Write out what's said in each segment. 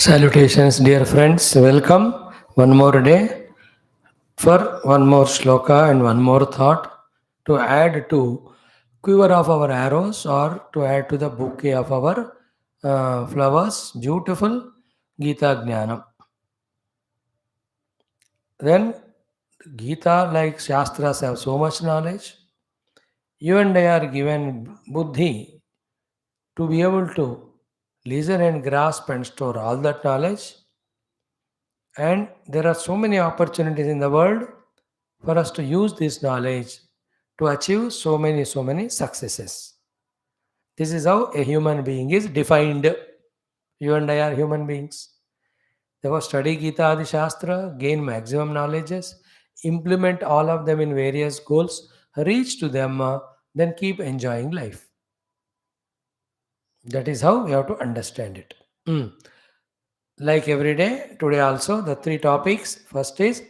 Salutations, dear friends. Welcome one more day for one more shloka and one more thought to add to quiver of our arrows or to add to the bouquet of our flowers. Beautiful Gita Jnanam. Then Gita, like Shastras, have so much knowledge. You and I are given buddhi to be able to listen and grasp and store all that knowledge. And there are so many opportunities in the world for us to use this knowledge to achieve so many successes. This is how a human being is defined. You and I are human beings. Therefore, study Gita Adi Shastra, gain maximum knowledges, implement all of them in various goals, reach to them, then keep enjoying life. That is how we have to understand it. Mm. Like every day, today also the three topics. First is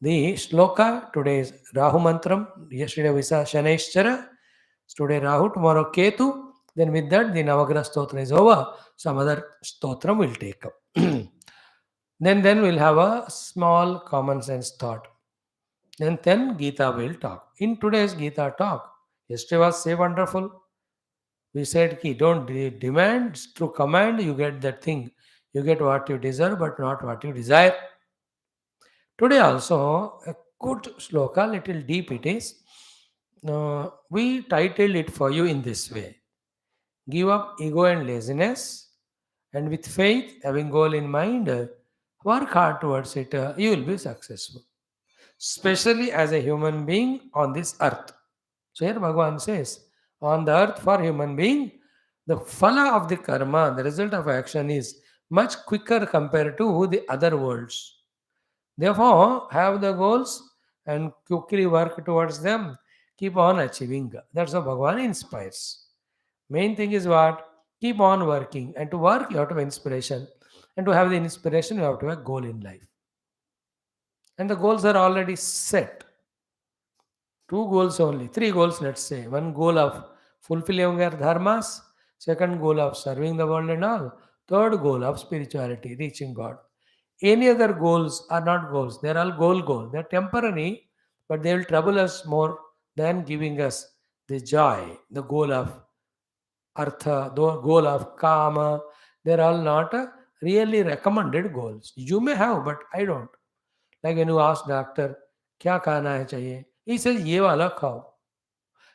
the shloka. Today is Rahu Mantram. Yesterday we saw Shaneshchara. Today Rahu, tomorrow Ketu. Then with that the Navagrah Stotra is over. Some other Stotram will take up. then we'll have a small common sense thought. Then Gita will talk. In today's Gita talk, yesterday was so wonderful. We said ki don't demand, through command you get that thing. You get what you deserve but not what you desire. Today also a good shloka, little deep it is. We titled it for you in this way. Give up ego and laziness, and with faith, having goal in mind, work hard towards it, you will be successful. Especially as a human being on this earth. So here Bhagavan says, on the earth for human being, the phala of the karma, the result of action is much quicker compared to the other worlds. Therefore, have the goals and quickly work towards them. Keep on achieving. That's how Bhagavan inspires. Main thing is what? Keep on working. And to work, you have to have inspiration. And to have the inspiration, you have to have a goal in life. And the goals are already set. Two goals only, three goals, let's say. One goal of fulfilling our dharmas, second goal of serving the world and all, third goal of spirituality, reaching God. Any other goals are not goals, they're all goal. They're temporary, but they will trouble us more than giving us the joy, the goal of artha, the goal of kama. They're all not really recommended goals. You may have, but I don't. Like when you ask doctor, क्या खाना है चाहिए? He says ये वाला खाओ.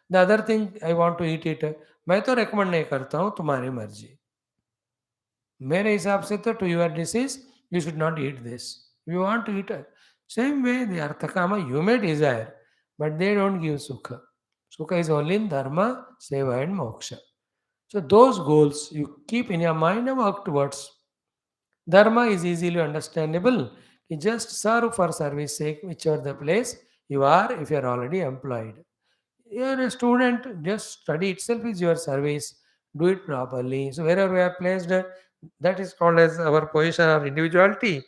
The other thing I want to eat it. मैं तो recommend नहीं करता हूँ, तुम्हारी मर्जी. मेरे हिसाब से तो to your disease you should not eat this. You want to eat it. Same way the arthakama you may desire, but they don't give sukha. Sukha is only in dharma, seva and moksha. So those goals you keep in your mind and work towards. Dharma is easily understandable. You just serve for service sake, whichever the place you are if you are already employed. You are a student, just study itself is your service. Do it properly. So wherever we are placed, that is called as our position or individuality.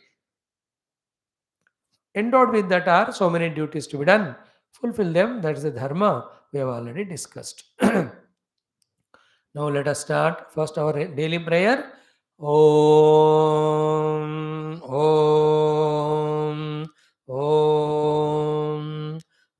Endowed with that are so many duties to be done. Fulfill them. That is the dharma we have already discussed. Now let us start. First our daily prayer. Om, Om, Om,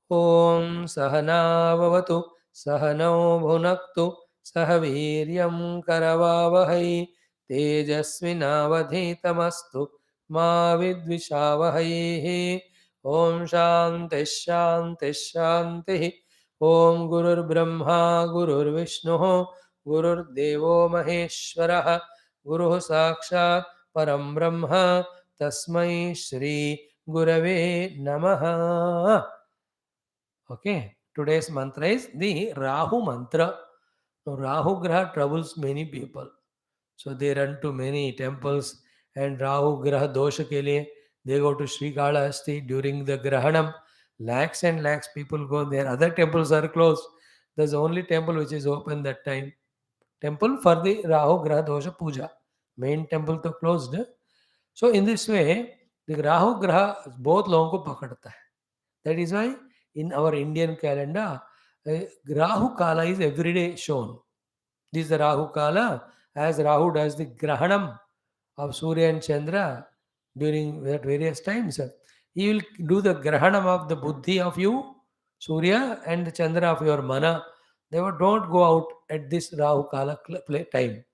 Om Sahanavavatu, Sahano Bhunaktu, Sahaviryam Karavavahai, Tejasvinavadhitamastu, Ma Vidvishavahai, Om Shanti Shanti Shanti, Om Gurur Brahma, Gurur Vishnu, गुरुर्देवो महेश्वरः गुरुः साक्षात् परं ब्रह्म तस्मै श्री गुरवे नमः. Okay, today's mantra is the Rahu mantra. Now, Rahu Graha troubles many people. So they run to many temples and Rahu Graha dosha ke liye they go to Srikalahasti during the Grahanam. Lakhs and lakhs people go there. Other temples are closed. There's only temple which is open that time. Temple for the Rahu Graha Dosha Puja. Main temple to closed. So in this way, the Rahu Graha both लोगों को पकड़ता है. That is why in our Indian calendar, Rahu Kala is every day shown. This is the Rahu Kala as Rahu does the Grahanam of Surya and Chandra during that various times, he will do the grahanam of the buddhi of you, Surya, and the Chandra of your mana. They will don't go out at this Rahu Kala time.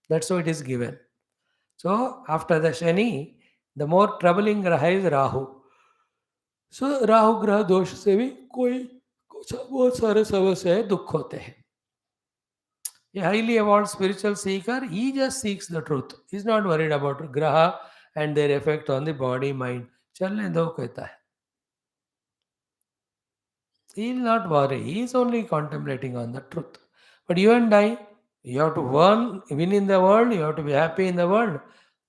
That's how it is given. So after the Shani, the more troubling graha is Rahu. So Rahu ग्रह दोष से भी कोई कुछ बहुत सारे समस्याएं दुख होते हैं. A highly evolved spiritual seeker, he just seeks the truth. He's not worried about graha and their effect on the body, mind. चलने दो कहता है. He will not worry. He is only contemplating on the truth. But you and I, you have to win in the world. You have to be happy in the world.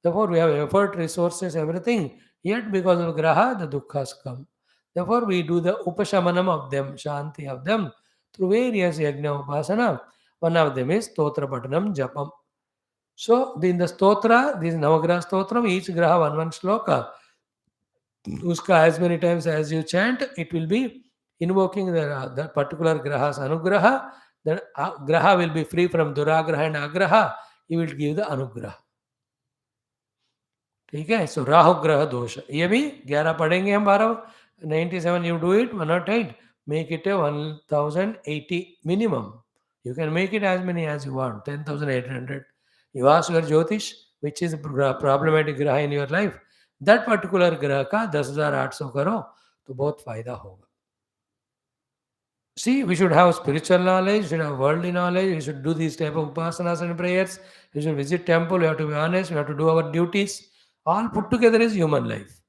Therefore, we have effort, resources, everything. Yet, because of graha, the dukkhas come. Therefore, we do the upashamanam of them, shanti of them, through various yajna upasana. One of them is stotra patanam japam. So, in the stotra, this Navagraha stotram, each graha one shloka. Uska as many times as you chant, it will be invoking the particular graha's anugraha. The graha will be free from duragraha and agraha. He will give the anugraha. ठीक है. सो राहु ग्रह दोष ये भी 11 पढ़ेंगे हम. 12 97 you do it, 108 make it a 1080 minimum. You can make it as many as you want. 10,800. You ask your Jyotish which is problematic graha in your life. That particular ग्रह का 10,800 करो तो बहुत फायदा होगा. See, we should have spiritual knowledge, we should have worldly knowledge, we should do these type of upasanas and prayers, we should visit temple, we have to be honest, we have to do our duties. All put together is human life.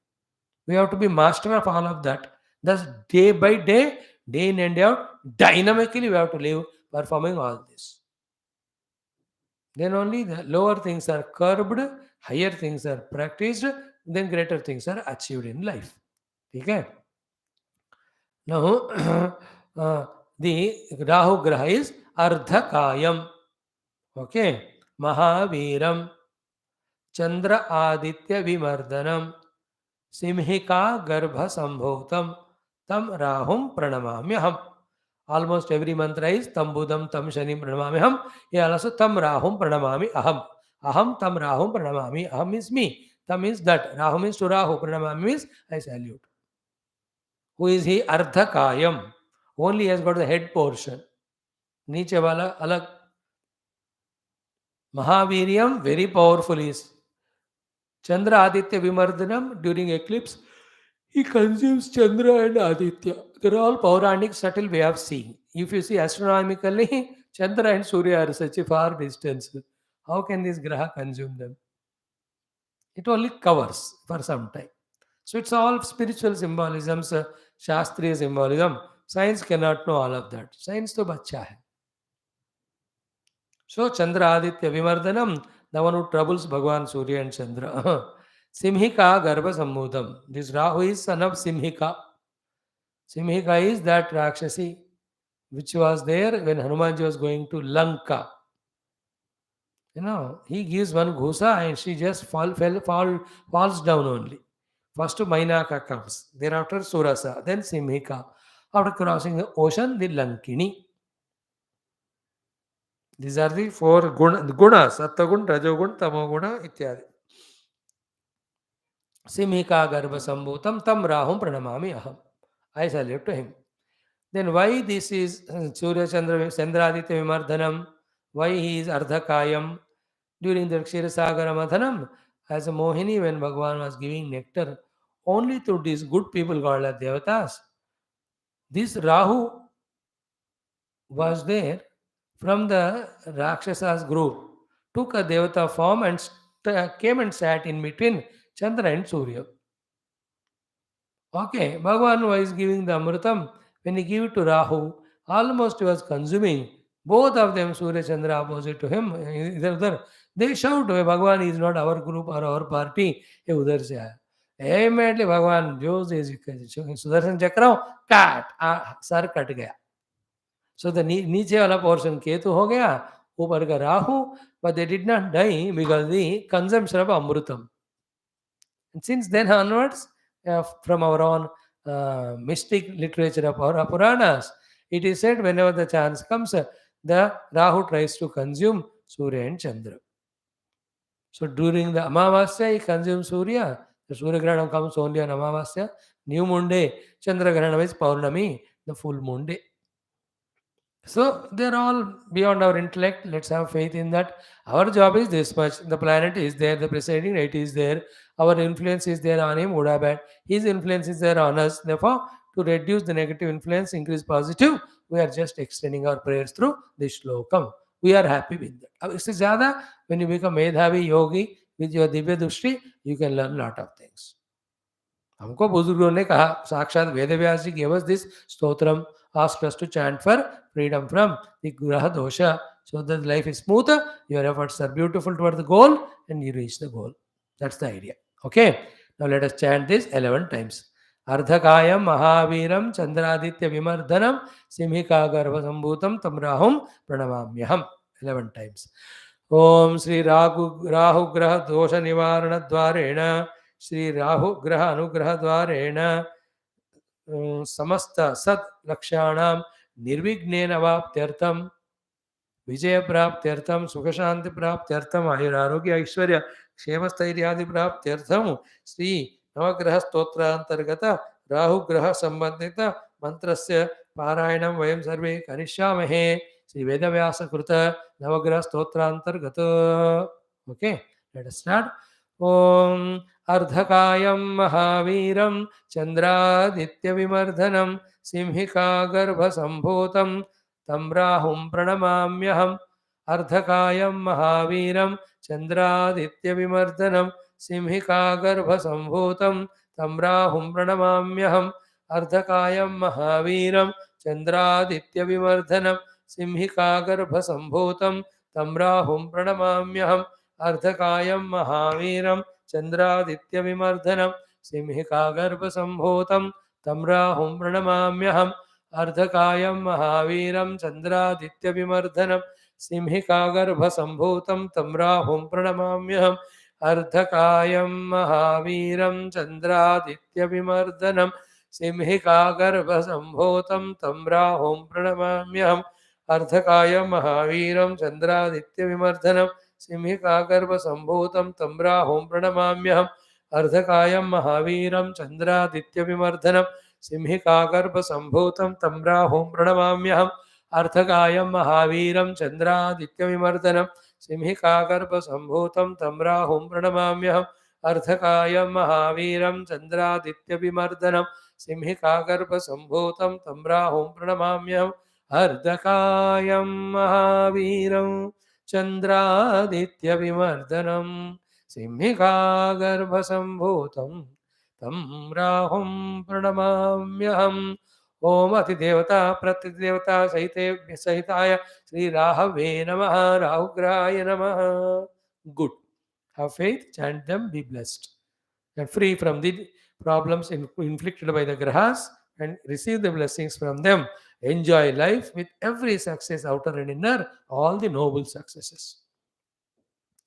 We have to be master of all of that. Thus, day by day, day in and day out, dynamically we have to live performing all this. Then only the lower things are curbed, higher things are practiced, then greater things are achieved in life. Okay? Now, the Rahu Graha is Ardhakayam. Okay? Mahaviram, Chandra Aditya Vimardanam, Simhika Garbha Sambhotam, Tam Rahum Pranamamyaham. Almost every mantra is Tam Budam Tam Shani Pranamamyaham. Here also Tam Rahum Pranamami Aham. Aham Tam Rahum Pranamami. Aham is me. Tam is that. Rahum means to Rahu. Pranamami means I salute. Who is he? Ardhakayam. Only he has got the head portion. Niche wala alag. Mahaviryam, very powerful is. Chandra Aditya Vimardanam, during eclipse, he consumes Chandra and Aditya. They're all Pauranic subtle way of seeing. If you see astronomically, Chandra and Surya are such a far distance. How can this Graha consume them? It only covers for some time. So it's all spiritual symbolisms, Shastriya symbolism. Science cannot know all of that. Science to bacha hai. So Chandra Aditya Vimardanam, the one who troubles Bhagwan Surya and Chandra. Simhika Garbha Sambhudam. This Rahu is son of Simhika. Simhika is that Rakshasi which was there when Hanumanji was going to Lanka. You know, he gives one ghusa and she just falls down only. First Mainaka comes, thereafter Surasa, then Simhika. After crossing the ocean, the Lankini. These are the four gunas, Sattagun, Rajogun, Tamoguna, ityadi. Simhika Garbha Sambhutam Tam Rahum Pranamami Aham. I salute to him. Then why this is Surya Chandra Chandraditya Vimardhanam? Why he is Ardhakayam? During the Ksirasagara Madhanam, as a Mohini, when Bhagavan was giving nectar, only to these good people called as Devatas, this Rahu was there from the Rakshasas group, took a Devata form and came and sat in between Chandra and Surya. Okay, Bhagavan was giving the Amritam. When he gave it to Rahu, almost he was consuming. Both of them, Surya Chandra opposite to him, either. They shout, Bhagavan is not our group or our party. ये उधर से आया. Immediately Bhagavan जो सुदर्शन चक्र काट sir cut गया. So the नीचे वाला portion केतु हो गया, ऊपर का Rahu, but they did not die because the consumption of Amrutam. And since then onwards, from our own mystic literature of our Puranas, it is said whenever the chance comes, the Rahu tries to consume Surya and Chandra. So during the Amavasya, he consumes Surya. The Surya Grahanam comes only on Amavasya. New moon day, Chandra Grahanam is Paurnami, the full moon day. So they're all beyond our intellect. Let's have faith in that. Our job is this much. The planet is there, the presiding right is there. Our influence is there on him, good or bad. His influence is there on us. Therefore, to reduce the negative influence, increase positive, we are just extending our prayers through this shlokam. We are happy with that. अब इससे ज़्यादा, when you become Medhavi yogi with your Divya Dushti, you can learn lot of things. हमको बुजुर्गों ने कहा, साक्षात वेद व्यास जी gave us this stotram, asked us to chant for freedom from the graha dosha, so that life is smoother, your efforts are beautiful toward the goal, and you reach the goal. That's the idea. Okay, now let us chant this 11 times. Ardhakayam Mahaviram Chandraditya Vimardhanam Simhika Garva Sambhutam Tamrahum Pranamamyaham. 11 times. Om Sri Rahu Graha Dosha Nivarana Dvareణ Shri Rahu ग्रह अनुग्रह द्वारेण समस्त सद लक्ष्याणां निर्विघ्नेन वाप्त्यर्थम विजय प्राप्त्यर्थम सुख शांति प्राप्त्यर्थम आयुरारोग्य ऐश्वर्य क्षेम स्थैर्यादि प्राप्त्यर्थम श्री नवग्रह स्तोत्रांतर्गत राहु ग्रह संबंधित मंत्रस्य पारायणं वयं सर्वे करिष्यामहे श्री वेदव्यास कृत नवग्रह स्तोत्रांतर्गत. Okay, let us start. ओम अर्धकायं महावीरं चंद्रादित्यविमर्दनं सिंहिका गर्भसंभूतं तं राहुं प्रणमाम्यहम्. अर्धकायं महावीरं चंद्रादित्यविमर्दनं सिंहिकागर्भसंभूतं तं राहुं प्रणमाम्यहम्. अर्धकायं महावीरं चंद्रादित्यविमर्दनं सिंहिकागर्भसंभूतं तं राहुं प्रणमाम्यहम्. अर्धकायं महावीरं चंद्रादित्यविमर्दनं सिंहिकागर्भसंभूतं तं राहुं प्रणमाम्यहम्. अर्धकायं महावीरं चंद्रादित्यविमर्दनं सिंहिकागर्भसंभूतं तं राहुं प्रणमाम्यहम्. अर्धकायं महावीरं चंद्रादित्यविमर्दनं सिंहिकागर्भसंभूतं तं राहुं प्रणमाम्यहम्. अर्धकायं महावीरं चंद्रादित्यविमर्दनं सिंहिकागर्भसंभूतं तं राहुं प्रणमाम्यहम्. अर्धकायं महावीरं चंद्रादित्यविमर्दनं सिंहिकागर्भसंभूतं तं राहुं प्रणमाम्यहम्. अर्धकायं महावीरं चंद्रादित्यविमर्दनं सिंहिकागर्भसंभूतं तं राहुं प्रणमाम्यहम्. अर्धकायं महावीरं चंद्रादित्यविमर्दनं सिंहिकागर्भसंभूतं तं राहुं प्रणमाम्यहम्. अर्धकायं महावीरं चंद्रादित्यविमर्दनं सिंहिकागर्भसंभूतं तं राहुं प्रणमाम्यहम्. ओम अतिदेवता प्रतिदेवता सहिताय श्री राहवे नमः. राहुग्रहाय नमः. Good. Have faith, chant them, be blessed, and free from the problems inflicted by the grahas, and receive the blessings from them. Enjoy life with every success, outer and inner, all the noble successes.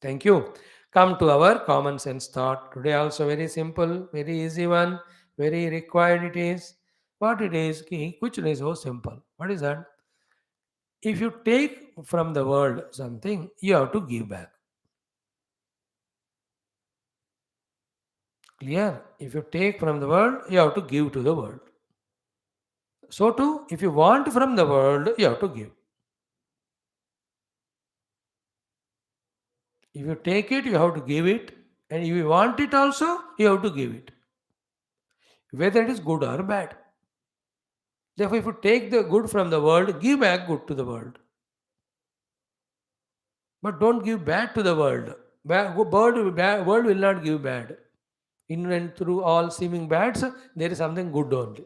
Thank you. Come to our common sense thought. Today also very simple, very easy one, very required it is. What it is, which is so simple. What is that? If you take from the world something, you have to give back. Clear? If you take from the world, you have to give to the world. So too, if you want from the world, you have to give. If you take it, you have to give it. And if you want it also, you have to give it. Whether it is good or bad. Therefore, if you take the good from the world, give back good to the world. But don't give bad to the world. World will not give bad. In and through all seeming bads, there is something good only.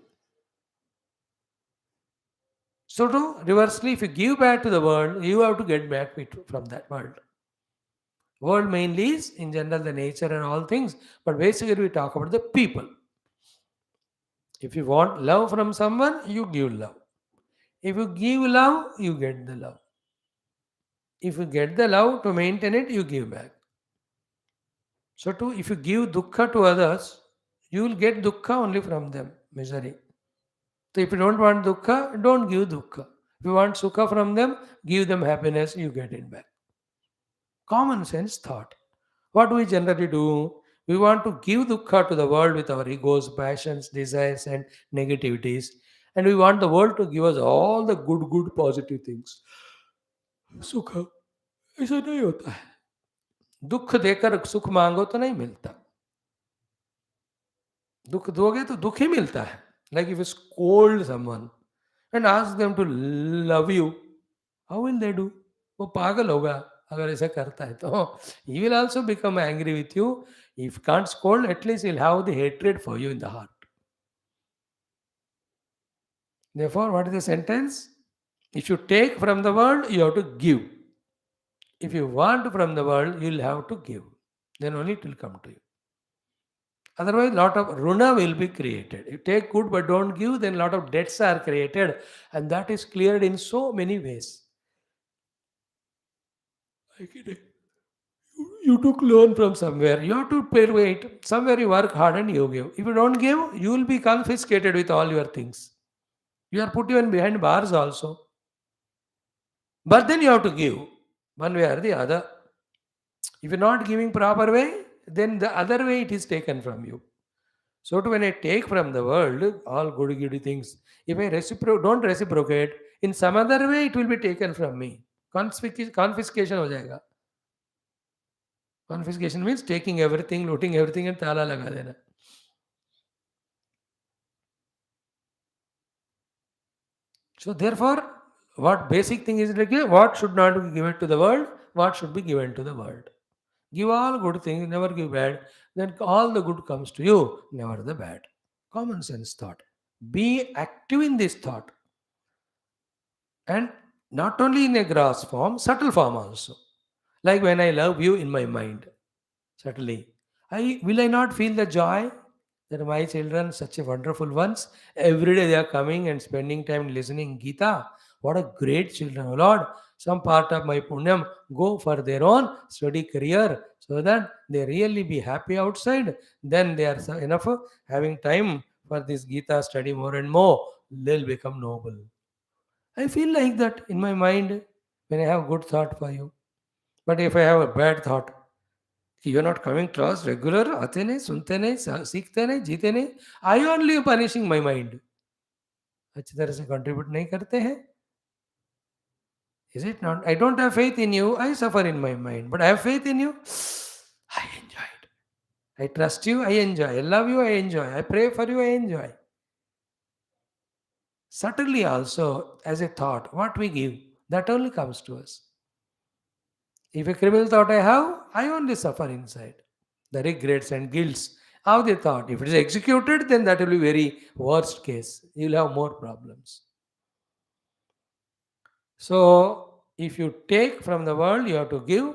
So too, reversely, if you give back to the world, you have to get back from that world. World mainly is, in general, the nature and all things. But basically, we talk about the people. If you want love from someone, you give love. If you give love, you get the love. If you get the love to maintain it, you give back. So too, if you give dukkha to others, you will get dukkha only from them, misery. So if you don't want dukkha, don't give dukkha. If you want sukha from them, give them happiness, you get it back. Common sense thought. What do we generally do? We want to give dukkha to the world with our egos, passions, desires, and negativities. And we want the world to give us all the good, positive things. सुख ऐसा नहीं होता है. दुख देकर सुख मांगो तो नहीं मिलता. दुख दोगे तो दुख ही मिलता है. Like if you scold someone and ask them to love you, how will they do? वो पागल होगा अगर ऐसा करता है तो. He will also become angry with you. If can't scold, at least he'll have the hatred for you in the heart. Therefore, what is the sentence? If you take from the world, you have to give. If you want from the world, you'll have to give. Then only it will come to you. Otherwise, lot of runa will be created. You take good but don't give, then lot of debts are created, and that is cleared in so many ways. Like you took loan from somewhere, you have to pay it. Somewhere you work hard and you give. If you don't give, you will be confiscated with all your things. You are put even behind bars also. But then you have to give one way or the other. If you're not giving proper way, then the other way it is taken from you. So when I take from the world all goody things, if I don't reciprocate, in some other way it will be taken from me. Confiscation हो जाएगा. Confiscation means taking everything, looting everything and ताला लगा देना. So therefore, what basic thing is like what should not be given to the world, what should be given to the world. Give all good things, never give bad. Then all the good comes to you, never the bad. Common sense thought. Be active in this thought. And not only in a gross form, subtle form also. Like when I love you in my mind, subtly. Will I not feel the joy that my children, such a wonderful ones, every day they are coming and spending time listening Geetha. What a great children, oh Lord. Some part of my punyam go for their own study career so that they really be happy outside. Then they are enough having time for this Geetha study more and more. They'll become noble. I feel like that in my mind when I have good thought for you. But if I have a bad thought, you are not coming class regular, आते नहीं, सुनते नहीं, सीखते नहीं, जीते नहीं, I only punishing my mind. अच्छी तरह से contribute नहीं करते हैं. Is it not? I don't have faith in you, I suffer in my mind. But I have faith in you, I enjoy it. I trust you, I enjoy. I love you, I enjoy. I pray for you, I enjoy. Subtly also, as a thought, what we give, that only comes to us. If a criminal thought I have, I only suffer inside. The regrets and guilts of the thought. If it is executed, then that will be very worst case. You will have more problems. So, if you take from the world, you have to give.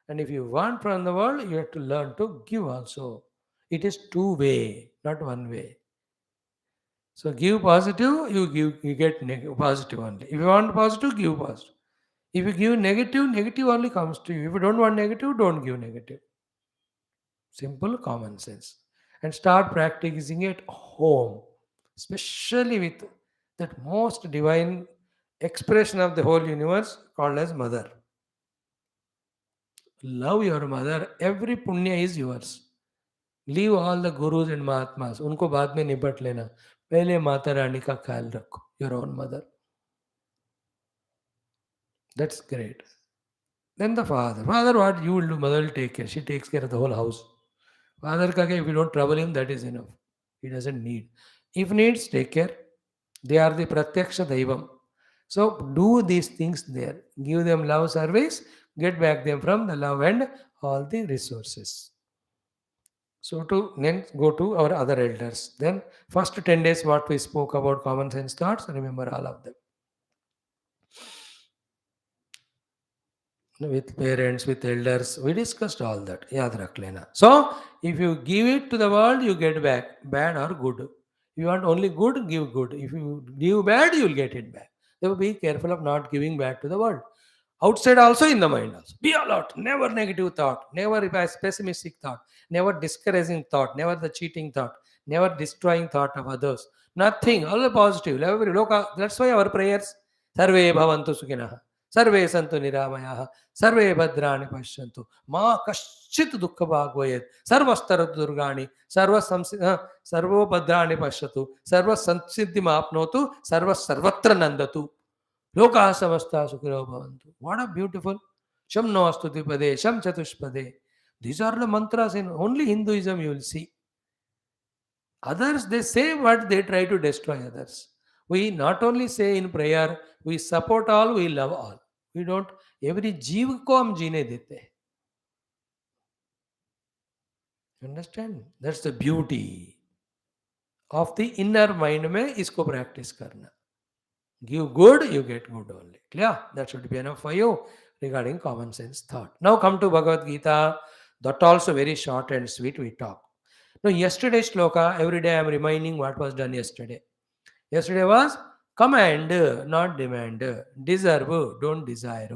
And if you want from the world, you have to learn to give also. It is two-way, not one way. So, give positive, you get positive only. If you want positive, give positive. If you give negative, negative only comes to you. If you don't want negative, don't give negative. Simple common sense. And start practicing it home, especially with that most divine expression of the whole universe called as mother. Love your mother. Every punya is yours. Leave all the gurus and mahatmas. उनको बाद में निपट लेना. पहले माता रानी का ख्याल रखो. Your own mother. That's great. Then the father. Father, what you will do? Mother will take care. She takes care of the whole house. Father ka if you don't trouble him, that is enough. He doesn't need. If needs, take care. They are the pratyaksha daivam. So do these things there. Give them love service. Get back them from the love and all the resources. So to then go to our other elders. Then first 10 days what we spoke about common sense thoughts, remember all of them. With parents, with elders, we discussed all that. Yaad rakh lena. So, if you give it to the world, you get back, bad or good. If you want only good, give good. If you give bad, you will get it back. So, be careful of not giving bad to the world. Outside also, in the mind also. Be alert. Never negative thought. Never pessimistic thought. Never discouraging thought. Never the cheating thought. Never destroying thought of others. Nothing. All the positive. That's why our prayers. Sarve bhavantu sukhinah. सर्वे सन्तु निरामयाः, सर्वे भद्राणि पश्यन्तु, मा कश्चित् दुःखभाग् भवेत्, सर्वस्तरतु दुर्गाणि, servo भद्राणि पश्यतु, सर्वसंसिद्धिमाप्नोतु, सर्वत्र नन्दतु, लोकाः समस्ताः सुखिनो भवन्तु. What a beautiful Sham no astu dvipade, Sham chatushpade. These are the mantras in only Hinduism you will see. Others, they say what they try to destroy others. We not only say in prayer, we support all, we love all. We don't, every jeev ko hum jeene dete hain. Understand? That's the beauty of the inner mind mein isko practice karna. Give good, you get good only. Clear? That should be enough for you regarding common sense thought. Now come to Bhagavad Gita. That also very short and sweet we talk. Now yesterday's shloka, every day I am reminding what was done yesterday. Yesterday was command, not demand. Deserve, don't desire.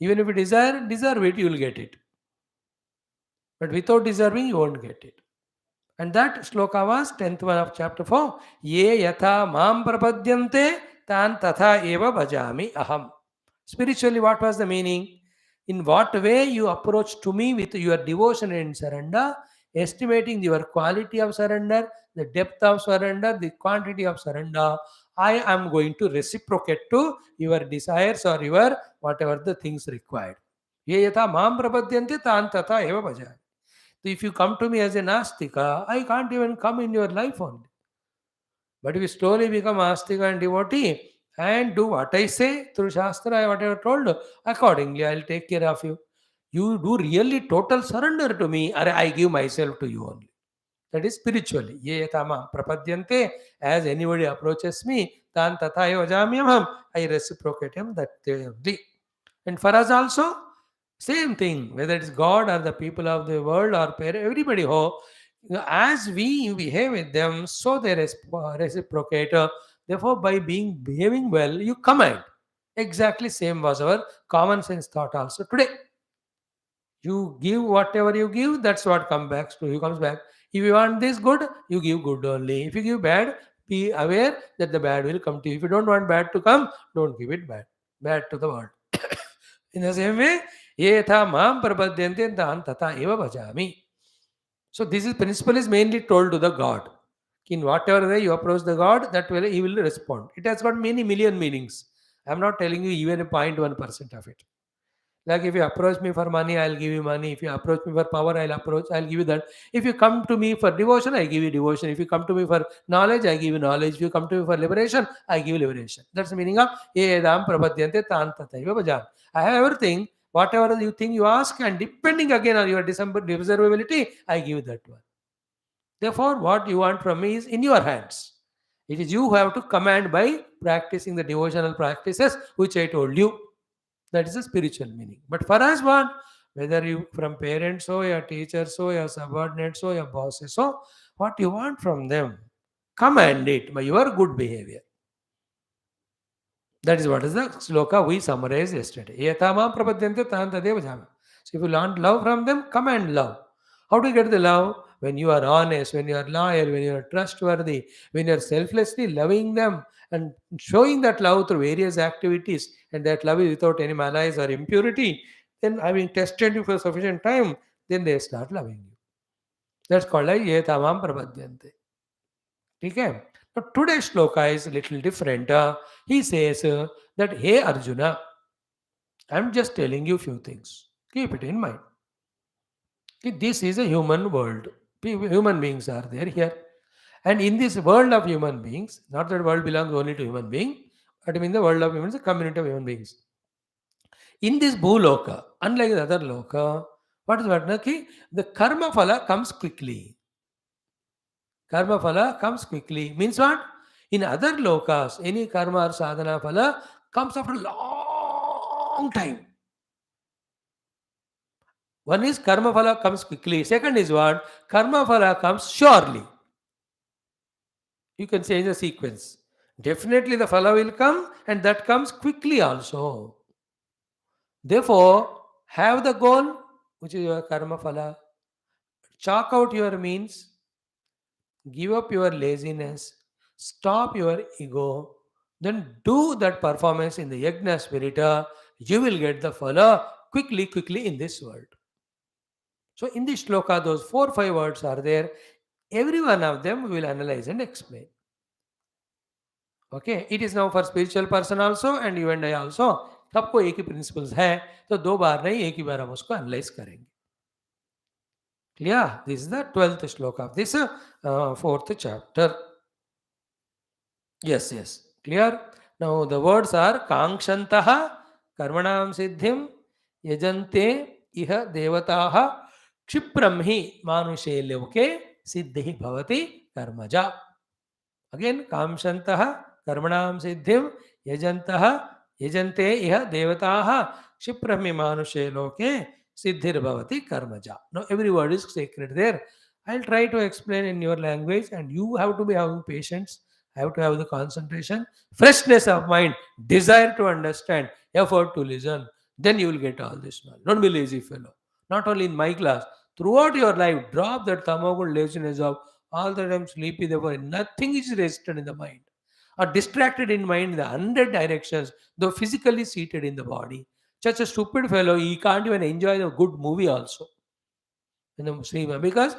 Even if you desire, deserve it, you will get it. But without deserving, you won't get it. And that shloka was 10th one of chapter 4. Ye yatha mam prapadyante tan tatha eva bhajami aham. Spiritually, what was the meaning? In what way you approach to me with your devotion and surrender, estimating your quality of surrender, the depth of surrender, the quantity of surrender, I am going to reciprocate to your desires or your whatever the things required. Ye yatha mam prapadyante tan tatha eva bhajami. So if you come to me as a Nastika, I can't even come in your life only. But if you slowly become Astika and devotee and do what I say through Shastra, whatever told, accordingly I'll take care of you. You do really total surrender to me, or I give myself to you only. That is spiritually. Ye tama prapadyante, as anybody approaches me, tan tatha yojamyamam, I reciprocate him that way. And for us also, same thing, whether it's God or the people of the world or everybody, as we behave with them, so they reciprocate. Therefore, by behaving well, you command. Exactly same was our common sense thought also today. You give whatever you give, that's what comes back. If you want this good, you give good only. If you give bad, be aware that the bad will come to you. If you don't want bad to come, don't give it bad to the world. In the same way, yetha mam prapadyante tan tata eva bhajami. So this is principle is mainly told to the God. In whatever way you approach the God, that way he will respond. It has got many million meanings. I am not telling you even a 0.1% of it. Like if you approach me for money, I'll give you money. If you approach me for power, I'll give you that. If you come to me for devotion, I give you devotion. If you come to me for knowledge, I give you knowledge. If you come to me for liberation, I give you liberation. That's the meaning of Edam Prabhadyante Tan Tataiva Bhajan. I have everything. Whatever you think you ask, and depending again on your deservability, I give you that one. Therefore, what you want from me is in your hands. It is you who have to command by practicing the devotional practices which I told you. That is the spiritual meaning. But for us, what? Whether you from parents or your teachers or your subordinates or your bosses, so what you want from them, command it by your good behavior. That is what is the sloka we summarized yesterday. Yatama prapadyante tan tadeva jhama. So if you want love from them, command love. How do you get the love? When you are honest, when you are loyal, when you are trustworthy, when you are selflessly loving them and showing that love through various activities, and that love is without any malice or impurity, then having tested you for sufficient time, then they start loving you. That's called like Yetamam Prapadyante. Okay? Now today's shloka is a little different. He says that, hey Arjuna, I'm just telling you few things. Keep it in mind. This is a human world. Human beings are there here. And in this world of human beings, not that world belongs only to human being, but I mean the world of humans, a community of human beings. In this Bhuloka, unlike the other Loka, what is what? The karma phala comes quickly. Karma phala comes quickly. Means what? In other lokas, any karma or sadhana phala comes after a long time. One is karma phala comes quickly. Second is what? Karma phala comes surely. You can change the sequence. Definitely the phala will come, and that comes quickly also. Therefore, have the goal, which is your karma phala. Chalk out your means. Give up your laziness. Stop your ego. Then do that performance in the yajna spirit. you will get the phala quickly in this world. So in this shloka, those 4 5 words are there. Every one of them we will analyze and explain. Okay, it is now for spiritual person also and you and I also. सबको एक ही principles है, तो दो बार नहीं, एक ही बार हम उसको analyse करेंगे. Clear? This is the 12th shloka of this 4th chapter. Yes, yes. Clear? Now the words are Kangshantaha Karmanam Siddhim Yajante Iha Devataha Kshipramhi Manushe Loke Siddhi Bhavati Karmaja. Again, Kamshantaha Karmanam Siddhim Yajantaha Yajante Iha Devataha Kshipramhi Manushe Loke Siddhir Bhavati Karmaja. Now every word is sacred there. I'll try to explain in your language and you have to be having patience, have to have the concentration, freshness of mind, desire to understand, effort to listen. Then you will get all this knowledge. Don't be lazy fellow. Not only in my class, throughout your life, drop that tamagul laziness of all the time sleepy, therefore nothing is rested in the mind. Or distracted in mind in the 100 directions, though physically seated in the body. Such a stupid fellow, he can't even enjoy the good movie also. In the cinema, because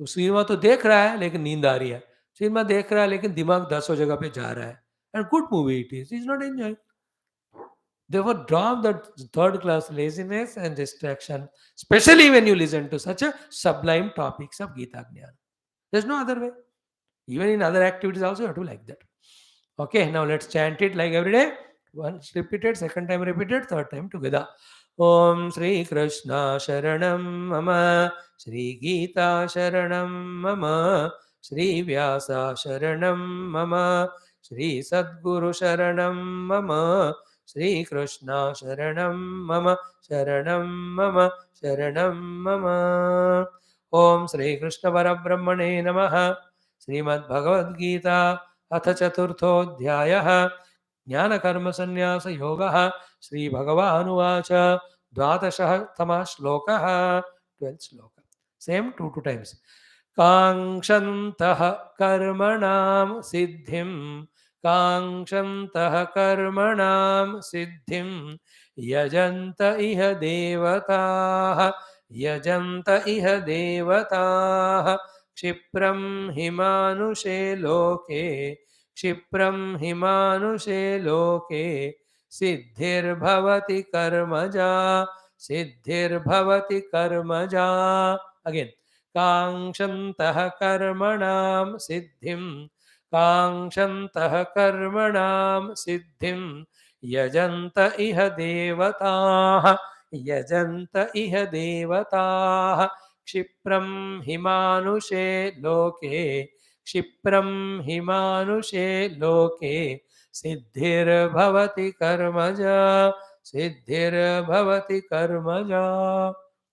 cinema तो देख रहा है लेकिन नींद आ रही है, cinema देख रहा है लेकिन दिमाग 10 जगह पे जा रहा है, and good movie it is not enjoying. Therefore drop that third class laziness and distraction, especially when you listen to such a sublime topics of Gita Jnana. There's no other way. Even in other activities also you have to like that. Okay, now let's chant it like every day. Once repeated, second time repeated, third time together. Om Sri Krishna Sharanam Mama, Sri Geetha Sharanam Mama, Sri Vyasa Sharanam Mama, Sri Sadguru Sharanam Mama, Sri Krishna Sharanam Mama, Sharanam Mama, Sharanam Mama. Om Sri Krishna Parabrahmane Namaha. Srimad Bhagavad Gita अथ चतुर्थोऽध्यायः ज्ञानकर्मसन्न्यासयोगः श्रीभगवानुवाच द्वादशः तमः श्लोकः 12th श्लोक same 2 times काङ्क्षन्तः कर्मणां सिद्धिं काङ्क्षन्तः कर्मणां सिद्धिं यजन्त इह देवताः यजन्त इह देवताः क्षिप्रं हिमानुषे लोके क्षिप्रं हिमानुषे लोके सिद्धिर्भवति कर्मजा सिद्धिर्भवति कर्मजा. Again, काङ्क्षन्तः कर्मणां सिद्धिं काङ्क्षन्तः कर्मणां सिद्धिं यजन्त इह देवताः यजन्त इह देवताः क्षिप्रं हिमानुषे लोके क्षिप्रं हिमानुषे लोके सिद्धिर्भवति कर्मजा सिद्धिर्भवति कर्मजा.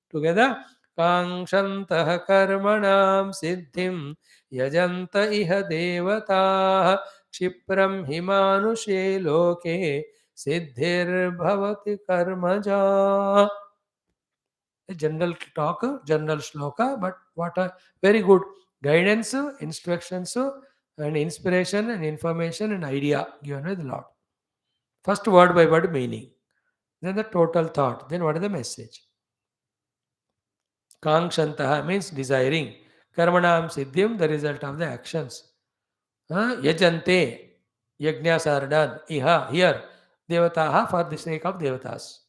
Together, काङ्क्षन्तः कर्मणां सिद्धिं यजन्त इह देवताः क्षिप्रं हिमानुषे लोके सिद्धिर्भवति कर्मजा. A general talk, general shloka, but what a very good guidance, instructions, and inspiration and information and idea given by the Lord. First word by word meaning, then the total thought, then what is the message? Kangshantaha means desiring. Karmanam siddhim, the result of the actions. Yajante, yajnas are done. Iha, here. Devataha, for the sake of devatas.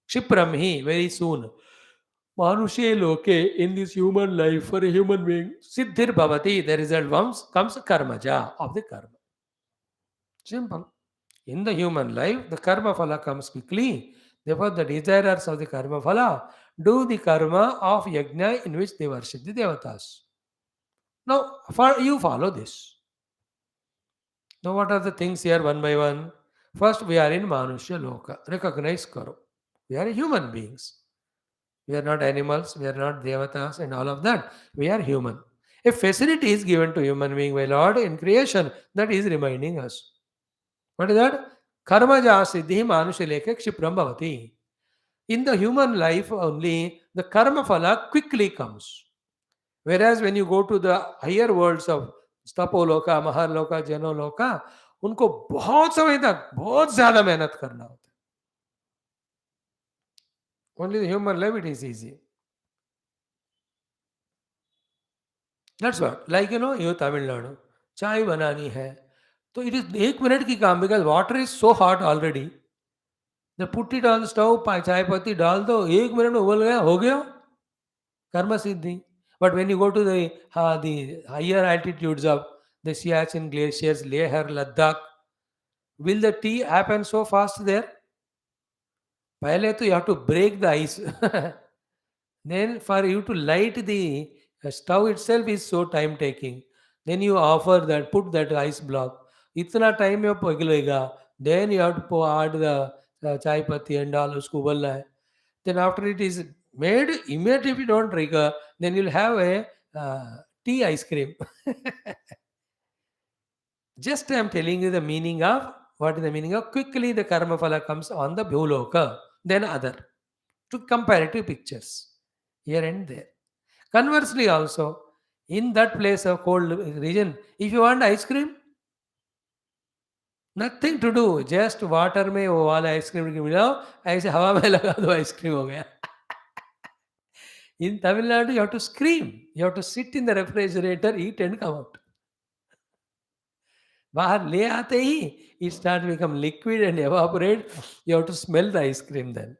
Kshipramhi, very soon. Manushe loke, in this human life, for a human being, siddhir bhavati, the result comes karmaja, of the karma. Simple. In the human life, the karma phala comes quickly. Therefore, the desirers of the karma phala do the karma of yajna in which they worship the devatas. Now, you follow this. Now, what are the things here one by one? First, we are in Manusya Loka. Recognize karo. We are human beings. We are not animals, we are not devatas and all of that. We are human. A facility is given to human being by Lord in creation, that is reminding us. What is that? Karmaja siddhi manushaleke kshipram bhavati. In the human life only, the karma phala quickly comes. Whereas when you go to the higher worlds of Stapoloka, Maharloka, Janoloka, उनको बहुत समय तक बहुत ज्यादा मेहनत करना होता है. Only the human life it is easy. That's what. Like you Tamil Nadu, चाय बनानी है, तो it is 1 मिनट की काम because water is so hot already. They put it on stove, चाय पत्ती डाल दो, 1 मिनट में उबल गया, हो गया, कर्म सिद्धि. But when you go to the higher altitudes of the Siachen glaciers, Leh, Ladakh, will the tea happen so fast there? पहले तो you have to break the ice. Then for you to light the stove itself is so time taking. Then you offer that, put that ice block. इतना time में पिघलेगा. Then you have to add the चाय पत्ती and all उसको उबलना है. Then after it is made, immediately if you don't trigger, then you'll have a tea ice cream. Just I am telling you the meaning of what is the meaning of quickly the karma phala comes on the bhuloka, then other. To comparative pictures here and there. Conversely, also in that place of cold region, if you want ice cream, nothing to do, just water में वो वाला ice cream मिलाओ, ऐसे हवा में लगा दो ice cream हो गया. In Tamil Nadu, you have to scream, you have to sit in the refrigerator, eat and come out. बाहर ले आते ही it start become liquid and evaporate. You have to smell the ice cream then.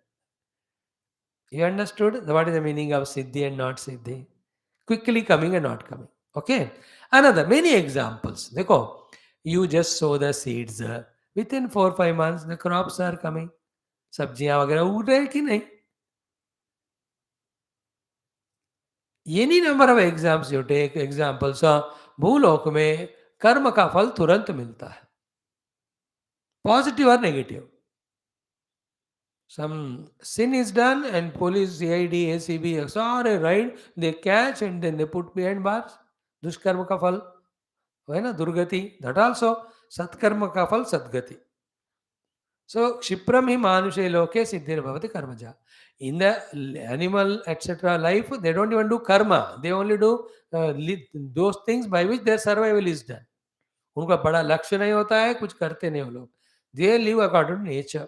You understood what is the meaning of siddhi and not siddhi? Quickly coming and not coming. Okay. Another many examples. देखो, you just sow the seeds. Within 4 5 months the crops are coming. सब्जियां वगैरह उग रहे हैं कि नहीं? Any number of examples you take, examples भूलोक में कर्म का फल तुरंत मिलता है. पॉजिटिव और negative. Some sin is done and police, CID, ACB, sorry, right? They catch and then they put behind bars. दुष्कर्म का फल है ना दुर्गति. That also सत्कर्म का फल सद्गति. So क्षिप्रम ही मानुषे लोके सिद्धिर्भवति कर्मजा. In the animal etc. life, they don't even do karma. They only do those things by which their survival is done. उनका बड़ा लक्ष्य नहीं होता है, कुछ करते नहीं वो लोग. They live according to nature.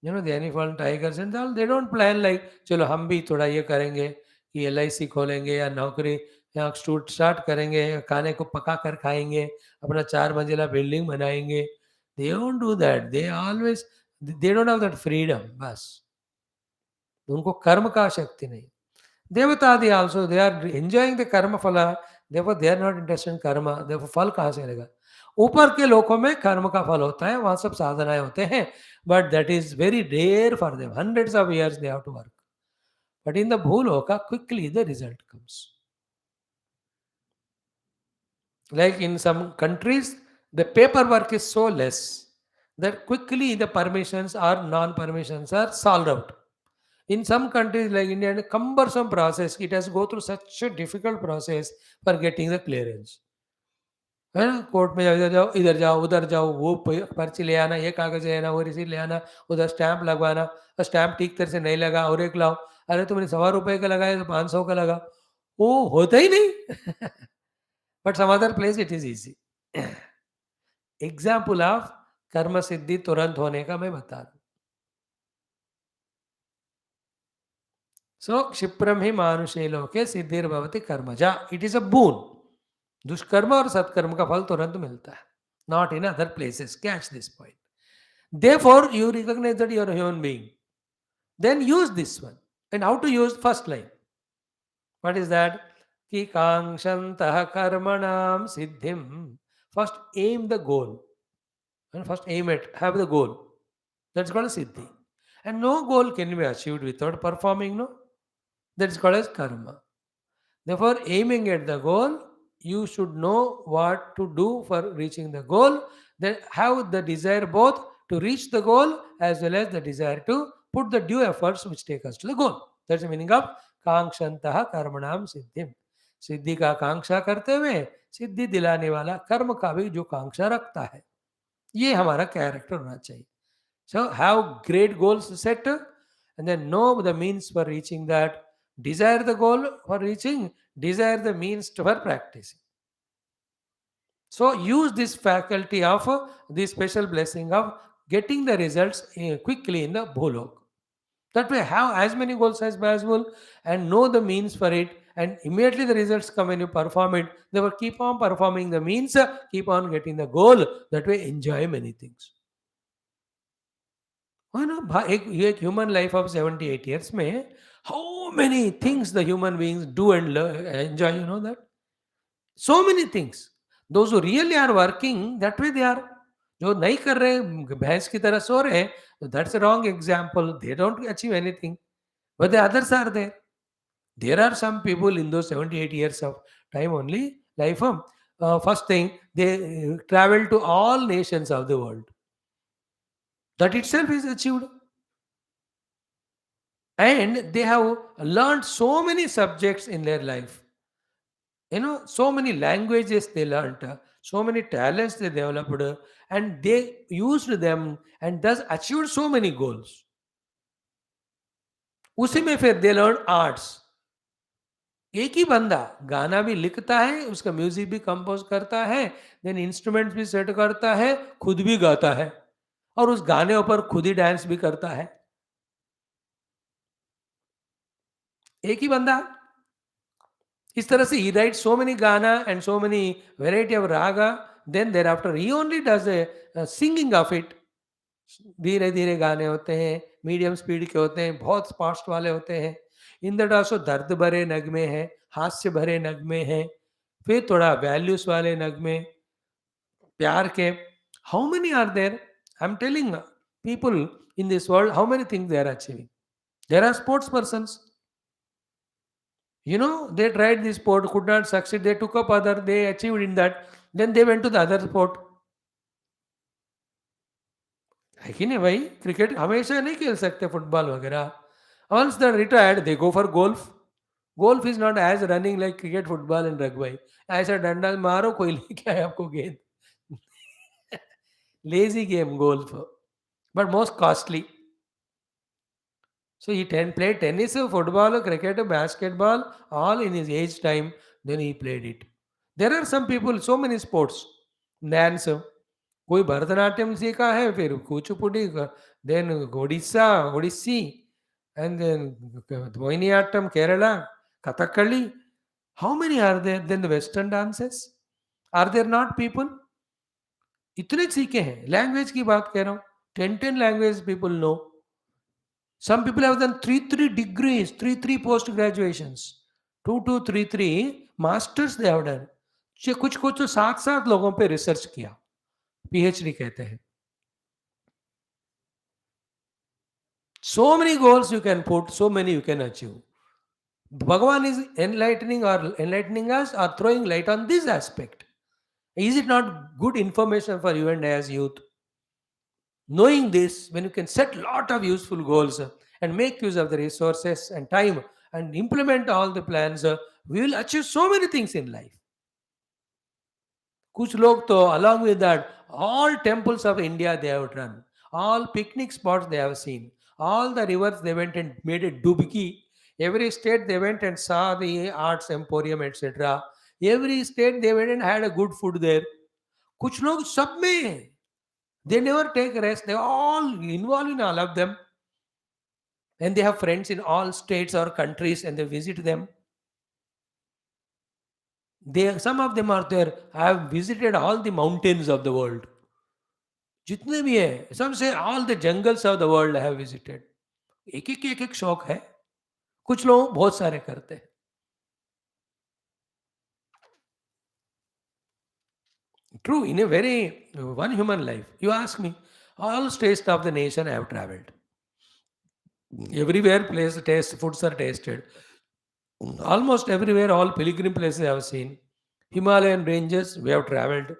The elephant, tigers and all, they don't plan like चलो हम भी थोड़ा ये करेंगे कि LIC खोलेंगे या नौकरी या स्टार्ट करेंगे या खाने को पका कर खाएंगे, अपना 4 मंजिला बिल्डिंग बनाएंगे. They don't do that. They always, they don't have that freedom. बस उनको कर्म का शक्ति नहीं. देवतादि also they are enjoying the कर्म फला, therefore they are not interested in कर्म, therefore फल कहाँ से मिलेगा? ऊपर के लोकों में कर्म का फल होता है, वहां सब साधनाएं होते हैं, but that is very rare for them. Hundreds of years they have to work. But in the bhuloka, quickly the result comes. Like in some countries, the paperwork is so less that quickly the permissions or non-permissions are solved out. In some countries like India, a cumbersome process, it has to go through such a difficult process for getting the clearance. है ना? Court में इधर जाओ, उधर जाओ, वो पर्ची ले आना, ये कागज़ ले आना, वो रिसीट ले आना, उधर स्टैम्प लगवाना, स्टैम्प ठीक तरह से नहीं लगा और एक लाओ, अरे तुमने ₹1.25 का लगाया तो 500 का लगा, वो होता ही नहीं. But some other place it is easy. Example of karma siddhi तुरंत होने का मैं बता रहा हूँ. सो क्षिप्रम ही मानुषे लोके सिद्धिर्भवति कर्मजा. इट इज़ अ बून. दुष्कर्म और सत्कर्म का फल तुरंत मिलता है. Not in other places. Catch this point. Therefore, you recognize that you are a human being. Then use this one. And how to use first line? What is that? Ki kangshantaha karmanam siddhim. First aim the goal. And first aim it. Have the goal. That's called a siddhi. And no goal can be achieved without performing, no? That's called as karma. Therefore, aiming at the goal, you should know what to do for reaching the goal. Then have the desire both to reach the goal as well as the desire to put the due efforts which take us to the goal. That's the meaning of कांक्षन्तः कर्मणाम सिद्धिम. सिद्धि का कांक्षा करते हुए सिद्धि दिलाने वाला कर्म का भी जो कांक्षा रखता है, ये हमारा कैरेक्टर होना चाहिए. So have great goals set and then know the means for reaching that. Desire the goal for reaching, desire the means for practicing. So use this faculty of this special blessing of getting the results quickly in the bholok. That way, have as many goals as possible and know the means for it. And immediately the results come when you perform it. They will keep on performing the means, keep on getting the goal. That way, enjoy many things. है ना एक human life of 78 years में how many things the human beings do and enjoy you know that so many things those who really are working that way they are जो नहीं कर रहे भैंस की तरह सो रहे हैं that's a wrong example they don't achieve anything but the others are there are some people in दो 78 years of time only life first thing they travel to all nations of the world that itself is achieved and they have learned so many subjects in their life, so many languages they learned, so many talents they developed, and they used them and thus achieved so many goals. उसी में फिर they learn arts एक ही बंदा गाना भी लिखता है उसका म्यूजिक भी कंपोज करता है देन इंस्ट्रूमेंट्स भी सेट करता है खुद भी गाता है और उस गाने ऊपर खुद ही डांस भी करता है एक ही बंदा इस तरह से ही right so many gaana and so many variety of raga then there after he only does a singing of it धीरे धीरे गाने होते हैं मीडियम स्पीड के होते हैं बहुत फास्ट वाले होते हैं इन दैट आल्सो दर्द भरे नगमे हैं हास्य भरे नगमे हैं फिर थोड़ा वैल्यूज वाले नगमे प्यार के how many are there I am telling people in this world how many things they are achieving there are sports persons they tried this sport, could not succeed. They took up other, they achieved in that. Then they went to the other sport. है कि नहीं भाई cricket हमेशा नहीं खेल सकते football वगैरह once the retired they go for golf golf is not as running like cricket football and rugby ऐसा डंडा मारो कोई लेके आए आपको गेंद lazy game golf but most costly So he played tennis, football, cricket, basketball, all in his age time. Then he played it. There are some people, so many sports. Dance. कोई भरतनाट्यम सीखा है फिर Kuchipudi then Odisha Odissi and then Mohiniyattam Kerala Kathakali how many are there then the western dances are there not people इतने सीखे हैं language की बात कह रहा हूँ 10 language people know Some people have done 3 degrees, 3 post graduations, 2 3 masters they have done. कुछ कुछ तो 7 लोगों पे रिसर्च किया PhD कहते हैं. So many goals you can put, so many you can achieve. Bhagavan is enlightening us or throwing light on this aspect. Is it not good information for you and I as youth? Knowing this, when you can set lot of useful goals and make use of the resources and time and implement all the plans, we will achieve so many things in life. कुछ लोग तो along with that, all temples of India they have done, all picnic spots they have seen, all the rivers they went and made a dubki. Every state they went and saw the arts emporium, etc. Every state they went and had a good food there. कुछ लोग सब में they never take rest. They all involved in all of them. And they have friends in all states or countries and they visit them. Some of them are there. I have visited all the mountains of the world. जितने भी है, some say all the jungles of the world I have visited. एक शौक है. कुछ लोग बहुत सारे करते हैं. True, in a very one human life. You ask me, all states of the nation I have traveled. Everywhere foods are tasted. Almost everywhere, all pilgrim places I have seen. Himalayan ranges we have traveled.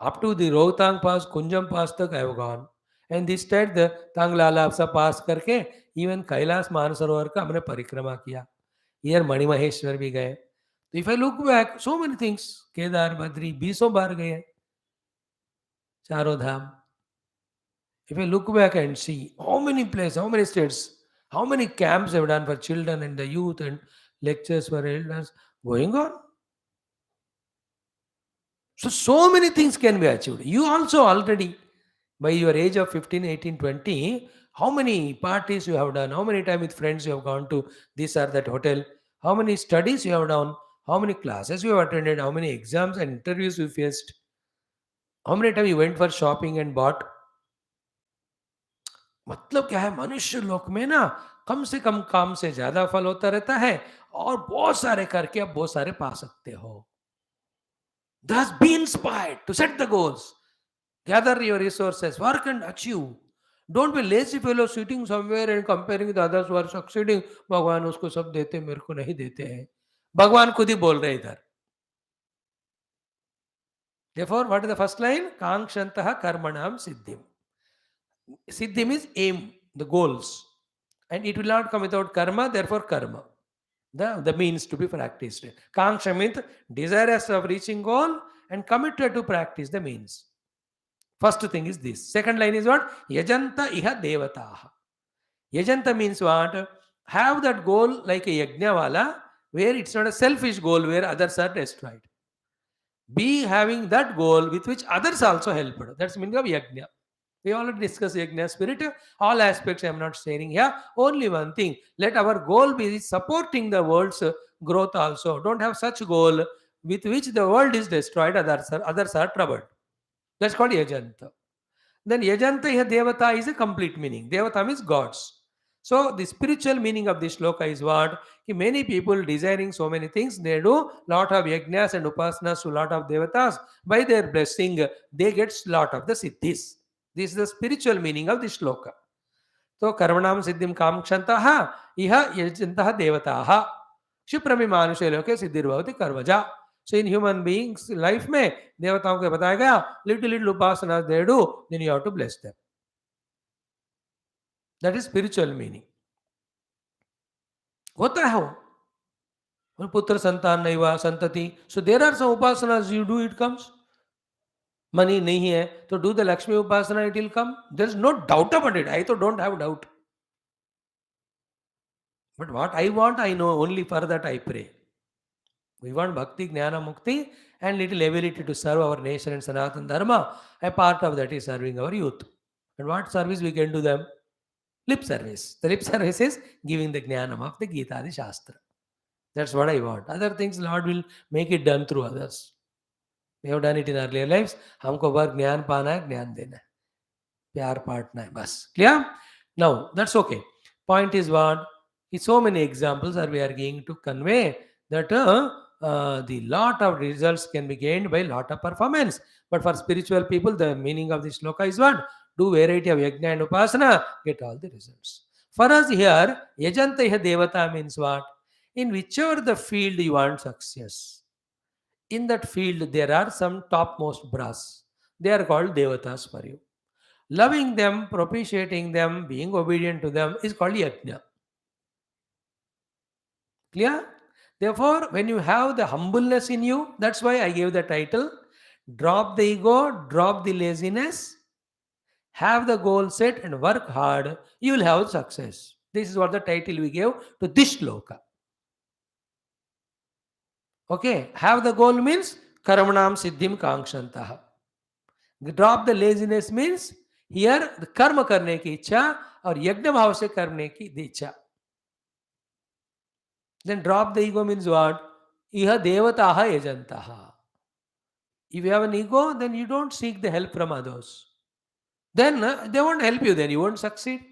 Up to the Rohtang Pass, Kunjam Pass tak I have gone. And this state the Tanglala Apsa Pass करके even Kailash Mansarovar का हमने परिक्रमा किया. Here मणिमहेश्वर भी गए. So if I look back, so many things. Kedar Badri 20 बार गए. चारों धाम. If I look back and see how many places, how many states, how many camps have done for children and the youth and lectures for elders going on. So many things can be achieved. You also already, by your age of 15, 18, 20, How many parties you have done? How many time with friends you have gone to this or that hotel? How many studies you have done? How many classes you have attended? How many exams and interviews you faced? How many time you went for shopping and bought? मतलब क्या है, मनुष्य लोक में ना कम से कम काम से ज्यादा फल होता रहता है, और बहुत सारे करके आप बहुत सारे पा सकते हो. Thus be inspired to set the goals, gather your resources, work and achieve. Don't be lazy fellow sitting somewhere and comparing with others who are succeeding. भगवान उसको सब देते, मेरे को नहीं देते हैं. भगवान खुद ही बोल रहे इधर. Therefore, what is the first line? Kankshantah karmanam siddhim. Siddhim is aim, the goals. And it will not come without karma, therefore karma. The means to be practiced. Kanksha means desirous of reaching goal and committed to practice the means. First thing is this. Second line is what? Yajanta iha devataha. Yajanta means what? Have that goal like a yajnavala, where it's not a selfish goal where others are destroyed. Be having that goal with which others also help. That's the meaning of yajna. We already discussed yajna spirit. All aspects I am not sharing here. Only one thing. Let our goal be supporting the world's growth also. Don't have such goal with which the world is destroyed, others are troubled. That's called yajanta. Then yajanta devata is a complete meaning. Devata means gods. So the spiritual meaning of this shloka is what? Many people desiring so many things, they do lot of yajnas and upasanas to lot of devatas. By their blessing, they get lot of the siddhis. This is the spiritual meaning of this shloka. So karmanam siddhim kamkshantaha iha yajantaha devataha. Shiprami manushe loke siddhirvavati karvaja. So in human beings life में देवताओं को बताया गया, little Upasana they do, then you have to bless them. That is spiritual meaning. होता है वो पुत्र संतान नहीं हुआ, संतति. So there are some upasanas you do, it comes. Money नहीं है तो do the Lakshmi upasana, it will come. There is no doubt about it. I don't have doubt. But what I want, I know. Only for that I pray. We want bhakti, jnana, mukti, and little ability to serve our nation and Sanatana Dharma. A part of that is serving our youth. And what service we can do them? Lip service. The lip service is giving the jnanam of the Geetha, the Shastra. That's what I want. Other things, Lord will make it done through others. We have done it in earlier lives. हमको बस ज्ञान पाना है, ज्ञान देना है, प्यार बांटना है, बस. Clear? Now, that's okay. Point is what? So many examples are we are going to convey that the lot of results can be gained by lot of performance. But for spiritual people, the meaning of this shloka is what? Do variety of yajna and upasana, get all the results. For us here, yajanta iha devata means what? In whichever the field you want success, in that field there are some topmost brass. They are called devatas for you. Loving them, propitiating them, being obedient to them is called yajna. Clear? Therefore, when you have the humbleness in you, that's why I gave the title, drop the ego, drop the laziness, have the goal set and work hard, you will have success. This is what the title we gave to this shloka. Okay, have the goal means karmanam siddhim kangshantaha. Drop the laziness means here the karma karne ki ichha और यज्ञ भाव से करने की इच्छा. Then drop the ego means what? Iha devataha yajantaha. If you have an ego, then you don't seek the help from others. Then they won't help you, then you won't succeed.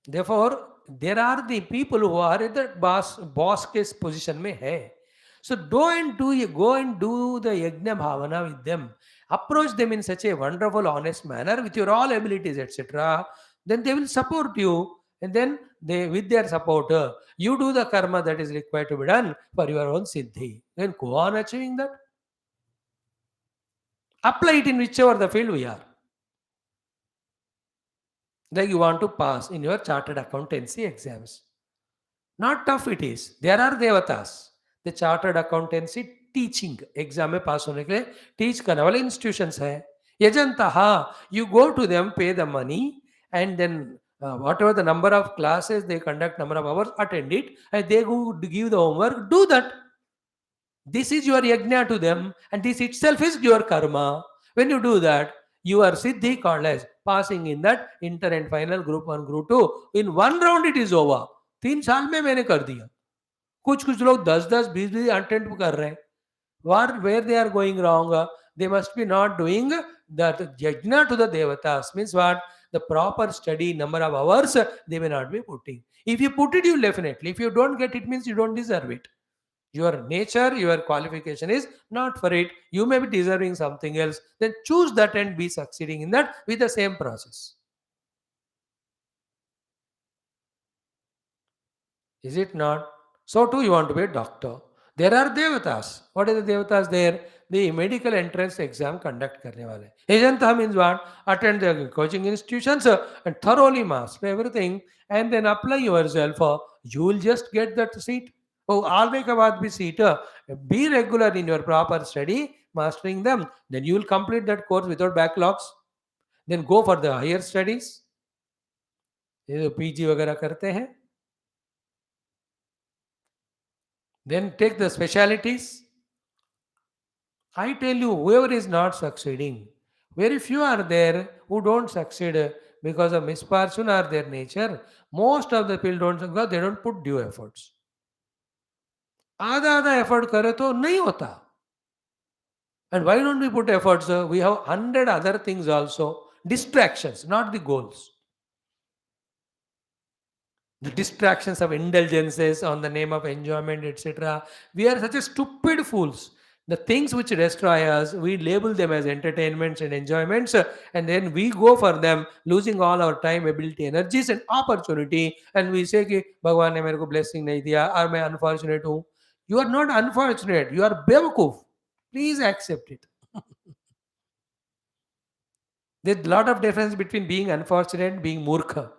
Therefore, there are the people who are at the boss case position mein hai. So go and do the yajna bhavana with them. Approach them in such a wonderful, honest manner with your all abilities, etc. Then they will support you. And then they, with their support, you do the karma that is required to be done for your own siddhi. Then go on achieving that. Apply it in whichever the field we are. Like you want to pass in your chartered accountancy exams. Not tough it is. There are devatas. The chartered accountancy teaching exam में pass होने के लिए teach करने वाले institutions है. Yajantaha, you go to them, pay the money, and then whatever the number of classes they conduct, number of hours, attend it, and they go give the homework, do that. This is your yajna to them, and this itself is your karma. When you do that, your siddhi called as passing in that inter and final group 1 group 2 in one round it is over. 3 साल में मैंने कर दिया. कुछ कुछ लोग 10 10 20 20 attempt कर रहे हैं. Where they are going wrong, they must be not doing that yajna to the devatas. Means what? The proper study number of hours they may not be putting. If you put it, you definitely. If you don't get it, means you don't deserve it. Your nature, your qualification is not for it. You may be deserving something else. Then choose that and be succeeding in that with the same process. Is it not? So too you want to be a doctor. There are devatas. What are the devatas there? The medical entrance exam conduct करने वाले. Ejanta means what? Attend the coaching institutions and thoroughly master everything and then apply yourself. You will just get that seat. Oh, आने के बाद भी seat. Be regular in your proper study, mastering them. Then you will complete that course without backlogs. Then go for the higher studies. ये जो PG वगैरह करते हैं. Then take the specialities. I tell you, whoever is not succeeding, very few are there who don't succeed because of misfortune or their nature. Most of the people don't because they don't put due efforts. आधा आधा effort करे तो नहीं होता. And why don't we put efforts? We have 100 other things also. Distractions, not the goals. The distractions of indulgences on the name of enjoyment, etc. We are such a stupid fools. The things which destroy us, we label them as entertainments and enjoyments, and then we go for them, losing all our time, ability, energies, and opportunity. And we say कि भगवान ने मेरे को blessing नहीं दिया, और मैं unfortunate हूँ. You are not unfortunate. You are बेवकूफ. Please accept it. There's a lot of difference between being unfortunate and being murkha.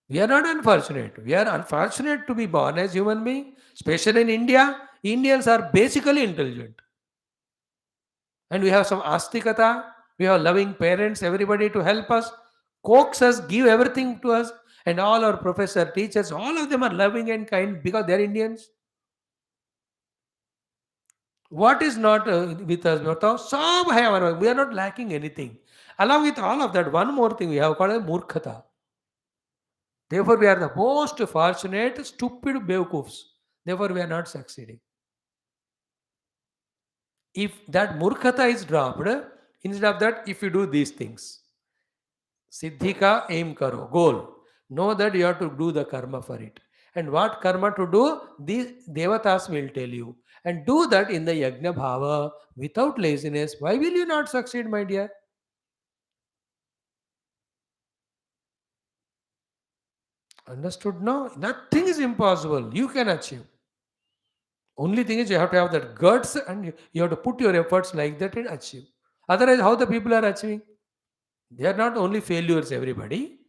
We are not unfortunate. We are unfortunate to be born as human being. Especially in India, Indians are basically intelligent. And we have some astikata. We have loving parents, everybody to help us, coax us, give everything to us. And all our professor, teachers, all of them are loving and kind because they're Indians. What is not with us? We are not lacking anything. Along with all of that, one more thing we have called a murkhata. Therefore, we are the most fortunate, stupid Bewkufs. Therefore, we are not succeeding. If that murkhata is dropped, instead of that, if you do these things, siddhi ka aim karo, goal. Know that you have to do the karma for it. And what karma to do, these devatas will tell you. And do that in the yajna bhava without laziness. Why will you not succeed, my dear? Understood? No, nothing is impossible. You can achieve. Only thing is you have to have that guts and you have to put your efforts like that and achieve. Otherwise, how the people are achieving? They are not only failures, everybody.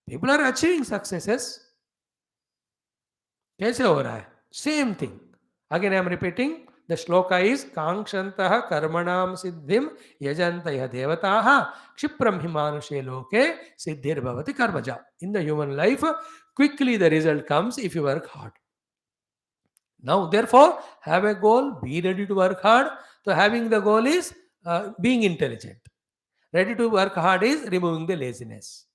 People are achieving successes. कैसे हो रहा है? Same thing. Again, I am repeating. The shloka is Kangshantaha karmanam siddhim yajantaya devataha kshipram himanushe loke siddhir bhavati karmaja. In the human life, quickly the result comes if you work hard. Now, therefore, have a goal, be ready to work hard. So, having the goal is being intelligent. Ready to work hard is removing the laziness.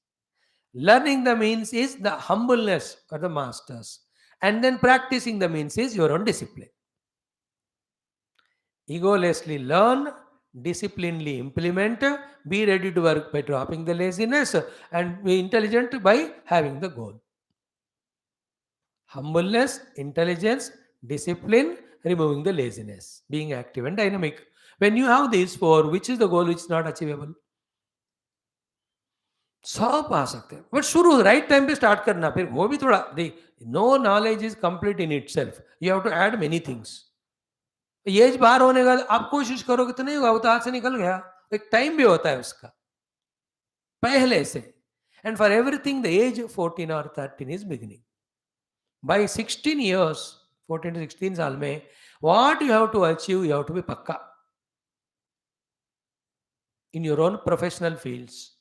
Learning the means is the humbleness of the masters. And then practicing the means is your own discipline. Egolessly learn, disciplinedly implement, be ready to work by dropping the laziness, and be intelligent by having the goal. Humbleness, intelligence, discipline, removing the laziness, being active and dynamic. When you have these four, which is the goal which is not achievable? सब आ सकते हैं but शुरू right time पे start करना फिर वो भी थोड़ा देख no knowledge is complete in itself you have to add many things as बार होने का आप कोशिश करोगे तो नहीं होगा वो तो हाथ से निकल गया एक टाइम भी होता है उसका पहले से and for everything the age 14 और 13 is beginning by 16 years 14 to 16 साल में what you have to achieve you have to be पक्का in your own professional fields.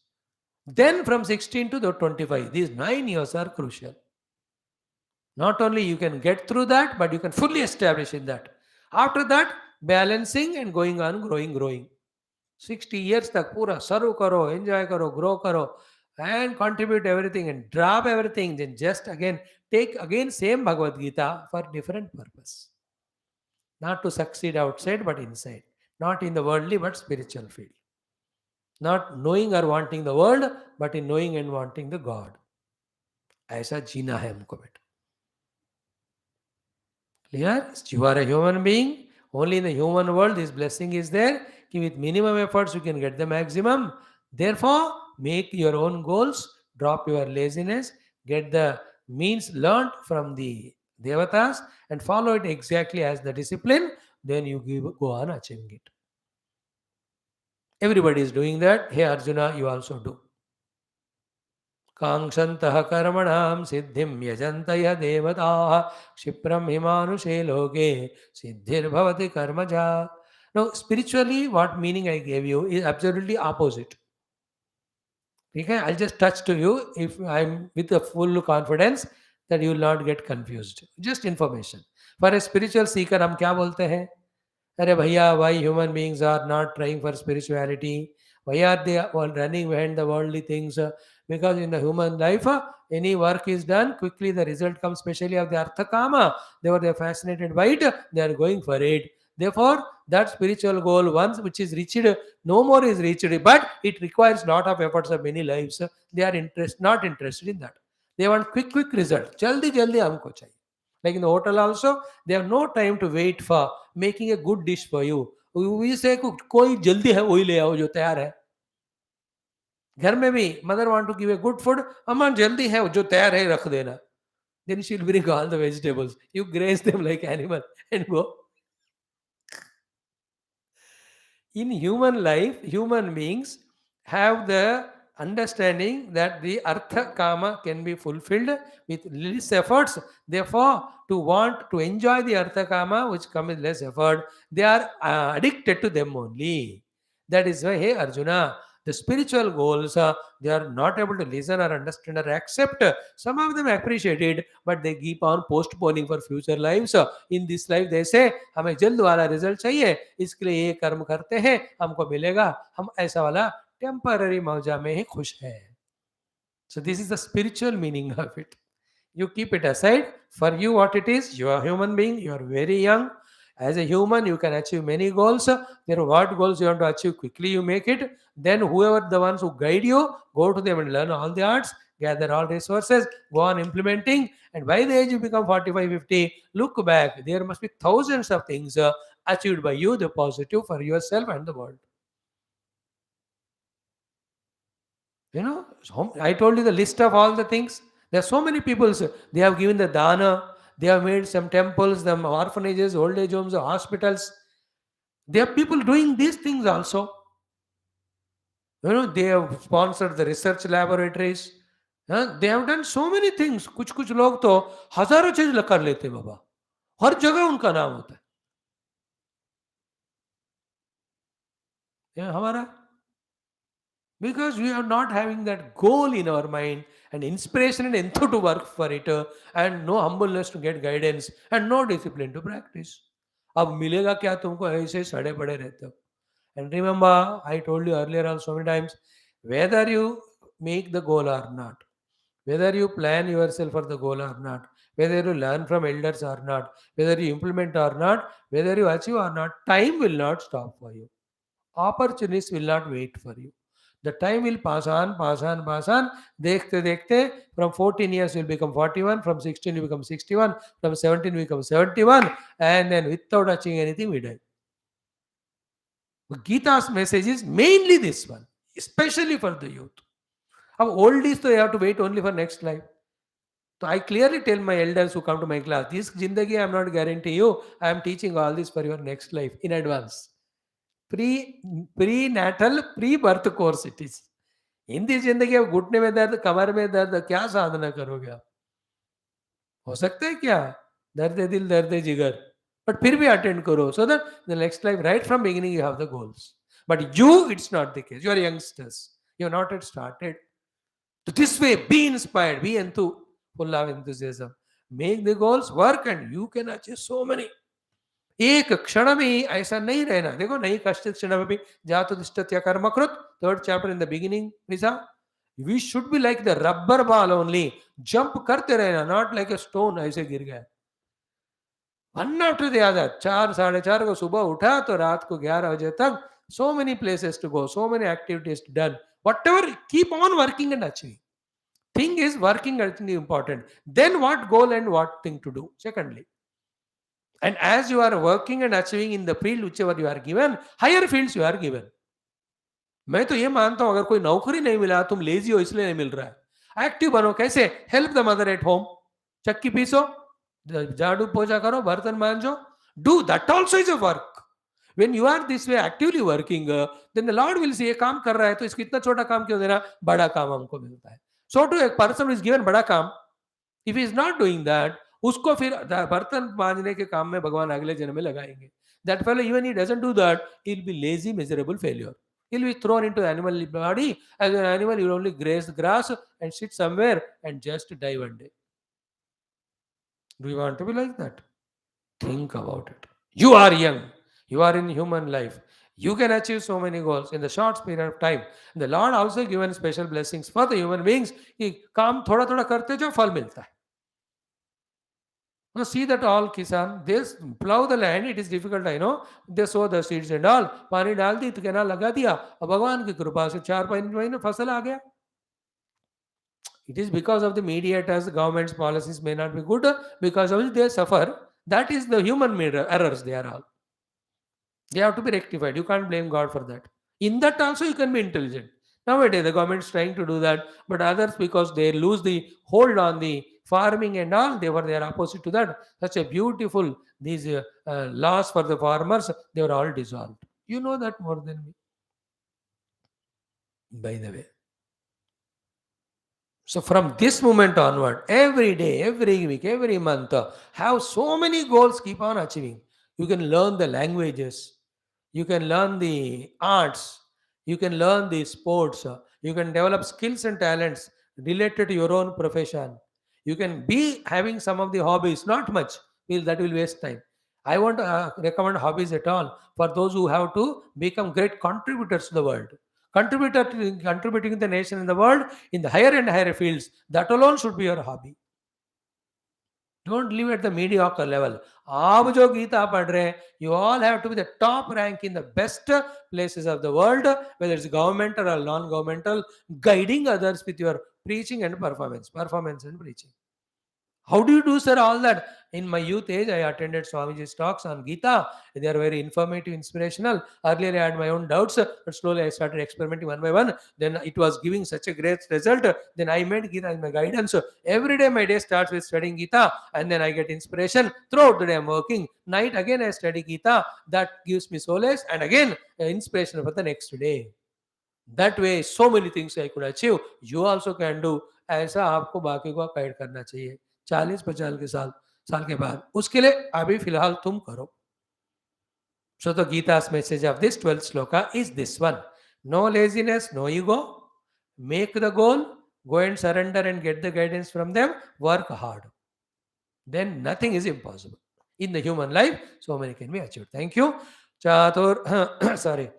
Then from 16 to the 25 these 9 years are crucial. Not only you can get through that but you can fully establish in that. After that balancing and going on growing. 60 years तक पूरा सर्व करो, enjoy करो, grow करो and contribute everything and drop everything, then just again take again same Bhagavad Gita for different purpose. Not to succeed outside but inside. Not in the worldly but spiritual field. Not knowing or wanting the world but in knowing and wanting the God. ऐसा जीना है हमको बेटा. Clear? You are a human being. Only in the human world this blessing is there. With minimum efforts you can get the maximum. Therefore, make your own goals. Drop your laziness. Get the means learned from the devatas and follow it exactly as the discipline. Then you go on achieving it. Everybody is doing that. Hey Arjuna, you also do. काङ्क्षन्तः कर्मणां सिद्धिं यजन्त य देवताः क्षिप्रं हिमानुषे लोके सिद्धिर्भवति कर्मजा. Now, spiritually, what meaning I gave you is absolutely opposite. Okay, I'll just touch to you if I'm with a full confidence that you will not get confused. Just information. For a spiritual seeker, हम क्या बोलते हैं? अरे भैया, why human beings are not trying for spirituality? Why are they all running behind the worldly things? Because in the human life, any work is done, quickly the result comes, especially of the Artha Kama. They are fascinated by it, they are going for it. Therefore, that spiritual goal, once which is reached, no more is reached, but it requires lot of efforts of many lives. They are not interested in that. They want quick result. Jaldi jaldi humko chahiye. Like in the hotel also, they have no time to wait for making a good dish for you. We say कोई जल्दी है वही ले आओ जो तैयार है. घर में भी mother want to give a good food, अम्मा जल्दी है जो तैयार है रख देना. Then she'll bring all the vegetables. You graze them like animal and go. In human life, human beings have the understanding that the artha kama can be fulfilled with less efforts. Therefore, to want to enjoy the artha kama, which comes with less effort, they are addicted to them only. That is why, hey Arjuna, the spiritual goals, they are not able to listen or understand or accept. Some of them appreciate it, but they keep on postponing for future lives. In this life, they say, हमें जल्द वाला result चाहिए, इसके लिए ये कर्म करते हैं, हमको मिलेगा, हम ऐसा वाला टेम्पररी मौजा में ही खुश हैं. So this is the spiritual meaning of it. You keep it aside. For you, what it is, you are a human being, you are very young. As a human, you can achieve many goals. There are what goals you want to achieve, quickly you make it. Then whoever the ones who guide you, go to them and learn all the arts, gather all resources, go on implementing. And by the age you become 45, 50, look back. There must be thousands of things achieved by you, the positive for yourself and the world. You know, I told you the list of all the things. There are so many people, they have given the dana, they have made some temples, some orphanages, old age homes, hospitals. There are people doing these things also. You know, they have sponsored the research laboratories. They have done so many things. कुछ लोग तो हजारों चीज कर लेते हैं बाबा. हर जगह उनका नाम होता है. हमारा because we are not having that goal in our mind and inspiration and enthusiasm to work for it and no humbleness to get guidance and no discipline to practice. अब मिलेगा क्या तुमको ऐसे सड़े पड़े रहते हो. And remember, I told you earlier also many times, whether you make the goal or not, whether you plan yourself for the goal or not, whether you learn from elders or not, whether you implement or not, whether you achieve or not, time will not stop for you. Opportunities will not wait for you. The time will pass on, pass on, pass on. देखते देखते from 14 years you will become 41, from 16 you become 61, from 17 you become 71, and then without achieving anything we die. Gita's message is mainly this one, especially for the youth. अब oldies तो you have to wait only for next life. So I clearly tell my elders who come to my class, this zindagi I am not guarantee you, I am teaching all this for your next life in advance. Prenatal pre-birth course it is. Hindi जिंदगी अब घुटने में दर्द, कमर में दर्द, क्या साधना करोगे आप? हो सकता है क्या? दर्द दिल, दर्द जिगर, बट फिर भी अटेंड करो so that the next life right from beginning you have the goals. But you, it's not the case. You are youngsters. You have not yet started. So this way, be inspired, be full of enthusiasm. Make the goals work and you can achieve so many. एक क्षण में ऐसा नहीं रहना. देखो नहीं कश्चित् क्षणमपि जातु तिष्ठत्य कर्मकृत्. Third chapter in the beginning, Lisa. We should be like the rubber ball only. Jump करते रहना, not like a stone ऐसे गिर गया. One after the other. 4, 4:30 को सुबह उठा तो रात को 11 बजे तक. So many places to go, so many activities done. Whatever, keep on working and achieving. Thing is working is important. Then what goal and what thing to do? Secondly. And as you are working and achieving in the field whichever you are given, higher fields you are given. मैं तो ये मानता हूं अगर कोई नौकरी नहीं मिला तुम लेजी हो इसलिए नहीं मिल रहा है. एक्टिव बनो. कैसे? Help the mother at home. चक्की पीसो, झाड़ू पोछा करो, बर्तन मांजो. Do that also is a work. When you are this way actively working, then the Lord will say ये काम कर रहा है तो इसको इतना छोटा काम क्यों देना, बड़ा काम हमको मिलता है. So to a person who is given बड़ा काम, if he is not doing that, उसको फिर बर्तन मांजने के काम में भगवान अगले जन्म में लगाएंगे. That fellow, even he doesn't do that, he'll be lazy, miserable failure. He'll be thrown into the animal body. As an animal, he'll only graze the grass and sit somewhere and just die one day. Do you want to be like that? Think about it. You are young. You are in human life. You can achieve so many goals in the short period of time. The Lord also given special blessings for the human beings. कि काम थोड़ा थोड़ा करते जाओ फल मिलता है. Now see that all kisan, they plow the land, it is difficult, I know. They sow the seeds and all. पानी डाल दी तो कैनाल लगा दिया. अब भगवान की कृपा से 4-5 महीने फसल आ गया. It is because of the mediators, the government's policies may not be good, because of which they suffer. That is the human errors, they are all. They have to be rectified. You can't blame God for that. In that also you can be intelligent. Nowadays the government is trying to do that, but others, because they lose the hold on the farming and all, they are opposite to that. Such a beautiful, these laws for the farmers, they were all dissolved. You know that more than me, by the way. So from this moment onward, every day, every week, every month, have so many goals, keep on achieving. You can learn the languages, you can learn the arts, you can learn the sports, you can develop skills and talents related to your own profession. You can be having some of the hobbies, not much, that will waste time. I won't recommend hobbies at all for those who have to become great contributors to the world. Contributing to the nation and the world in the higher and higher fields, that alone should be your hobby. Don't live at the mediocre level. आप जो गीता पढ़ रहे हैं, you all have to be the top rank in the best places of the world, whether it's governmental or non-governmental, guiding others with your preaching and performance and preaching. How do you do, sir, all that? In my youth age, I attended Swamiji's talks on Geetha. They are very informative, inspirational. Earlier, I had my own doubts, but slowly I started experimenting one by one. Then it was giving such a great result. Then I made Geetha as my guidance. So every day, my day starts with studying Geetha, and then I get inspiration. Throughout the day, I'm working. Night, again, I study Geetha. That gives me solace, and again, inspiration for the next day. That way, so many things I could achieve. You also can do. ऐसा आपको बाकी को guide करना चाहिए 40-50 के साल के बाद. उसके लिए अभी फिलहाल तुम करो. So the Gita's message of this 12th shloka is this one. No laziness, no ego. Make the goal. Go and surrender and get the guidance from them. Work hard. Then nothing is impossible. In the human life, so many can be achieved. Thank you. Sorry.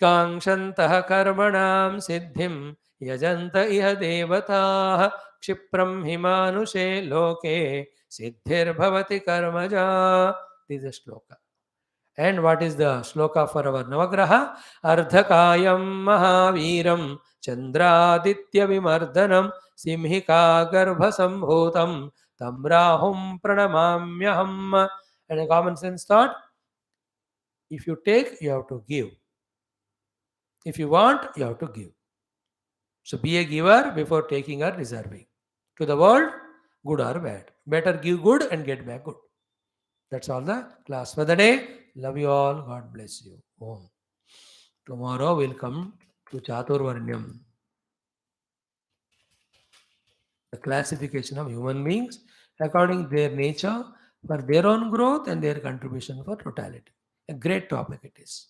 कांक्षन्तः कर्मणां सिद्धिं यजन्त इह देवताः क्षिप्रं हि मानुषे लोके सिद्धिर्भवति कर्मजा. This is a shloka. And what is the shloka for our Navagraha? Ardhakayam Mahaviram Chandraditya Vimardhanam Simhika Garbhasambhutam Tamrahum Pranamamyaham. And a common sense thought, if you take, you have to give. If you want, you have to give. So be a giver before taking or reserving. To the world, good or bad. Better give good and get back good. That's all the class for the day. Love you all. God bless you. Om. Tomorrow we'll come to Chaturvarnyam. The classification of human beings according to their nature for their own growth and their contribution for totality. A great topic it is.